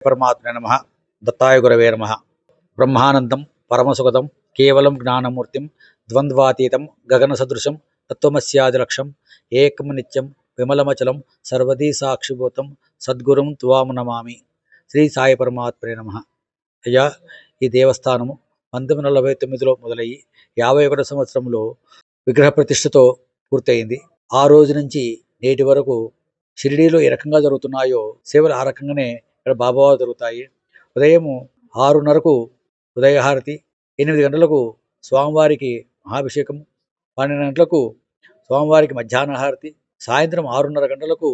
परमात्मने नमः। दत्ताय गुरवे नमः। ब्रह्मानंदं परमसुखदं केवलं ज्ञानमूर्तिं द्वन्द्वातीतं गगनसदृशं तत्त्वमस्यादिलक्ष्यं एकं नित्यं विमलमचलं सर्वदी साक्षिभूतं సద్గురుం త్వాం నమామి. శ్రీ సాయి పరమాత్మనే నమః. అయ్యా, ఈ దేవస్థానము 1949లో మొదలయ్యి 51 సంవత్సరంలో విగ్రహ ప్రతిష్టతో పూర్తయింది. ఆ రోజు నుంచి నేటి వరకు షిరిడీలో ఏ రకంగా జరుగుతున్నాయో సేవలు ఆ రకంగానే ఇక్కడ బాబావారు జరుగుతాయి. ఉదయం 6:30కు ఉదయహారతి, 8 గంటలకు స్వామివారికి మహాభిషేకం, 12 గంటలకు స్వామివారికి మధ్యాహ్న హారతి, సాయంత్రం 6:30 గంటలకు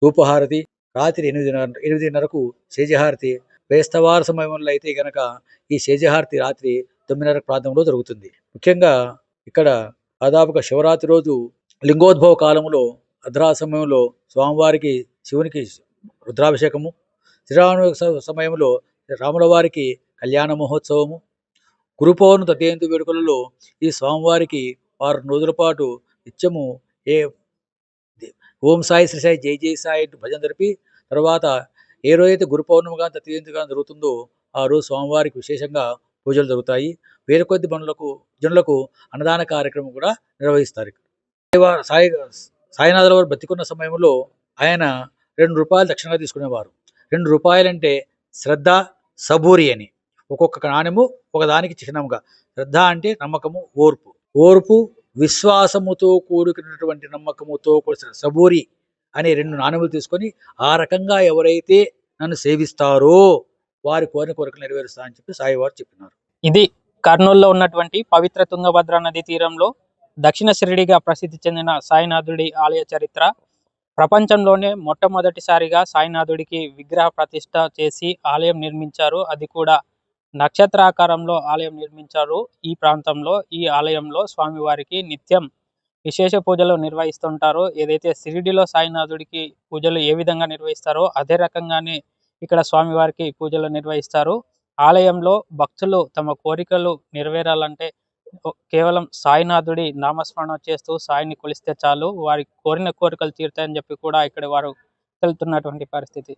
ధూపహారతి, రాత్రి 8:30కు శేజహారతి. వేస్తవార సమయంలో అయితే కనుక ఈ శేజహారతి రాత్రి 9:30 ప్రాంతంలో జరుగుతుంది. ముఖ్యంగా ఇక్కడ దాదాపుగా శివరాత్రి రోజు లింగోద్భవ కాలంలో అర్ధరా సమయంలో స్వామివారికి శివునికి రుద్రాభిషేకము, శ్రీరామ సమయంలో రాముల వారికి కళ్యాణ మహోత్సవము, గురుపౌర్ణమి జయంతి వేడుకలలో ఈ స్వామివారికి 6 రోజుల పాటు నిత్యము ఓం సాయి శ్రీ సాయి జై జై సాయి అంటూ భజన జరిపి, తర్వాత ఏ రోజైతే గురు పౌర్ణమి కానీ జయంతి కానీ జరుగుతుందో ఆ రోజు స్వామివారికి విశేషంగా పూజలు జరుగుతాయి. వేరు కొద్ది జనులకు అన్నదాన కార్యక్రమం కూడా నిర్వహిస్తారు. సాయినాథుల వారు బతికున్న సమయంలో ఆయన ₹2 దక్షిణగా తీసుకునేవారు. ₹2 అంటే శ్రద్ధ, సబూరి అని. ఒక్కొక్క నాణ్యము ఒకదానికి చిహ్నంగా. శ్రద్ధ అంటే నమ్మకము, ఓర్పు, విశ్వాసముతో కూడుకున్నటువంటి నమ్మకముతో కూడిన సబూరి అనే 2 నాణ్యములు తీసుకొని ఆ రకంగా ఎవరైతే నన్ను సేవిస్తారో వారి కోరికలు నెరవేరుస్తా అని చెప్పి సాయివారు చెప్పినారు. ఇది కర్నూలులో ఉన్నటువంటి పవిత్ర తుంగభద్ర నది తీరంలో దక్షిణ షిరిడిగా ప్రసిద్ధి చెందిన సాయినాథుడి ఆలయ చరిత్ర. ప్రపంచంలోనే మొట్టమొదటిసారిగా సాయినాథుడికి విగ్రహ ప్రతిష్ట చేసి ఆలయం నిర్మించారు. అది కూడా నక్షత్రాకారంలో ఆలయం నిర్మించారు. ఈ ప్రాంతంలో ఈ ఆలయంలో స్వామివారికి నిత్యం విశేష పూజలు నిర్వహిస్తుంటారు. ఏదైతే షిరిడిలో సాయినాథుడికి పూజలు ఏ విధంగా నిర్వహిస్తారో అదే రకంగానే ఇక్కడ స్వామివారికి పూజలు నిర్వహిస్తారు. ఆలయంలో భక్తులు తమ కోరికలు నెరవేరాలంటే కేవలం సాయినాథుడి నామస్మరణ చేస్తూ సాయిని కొలిస్తే చాలు, వారి కోరిన కోరికలు తీరుతాయని చెప్పి కూడా ఇక్కడ వారు తెలుతున్నటువంటి పరిస్థితి.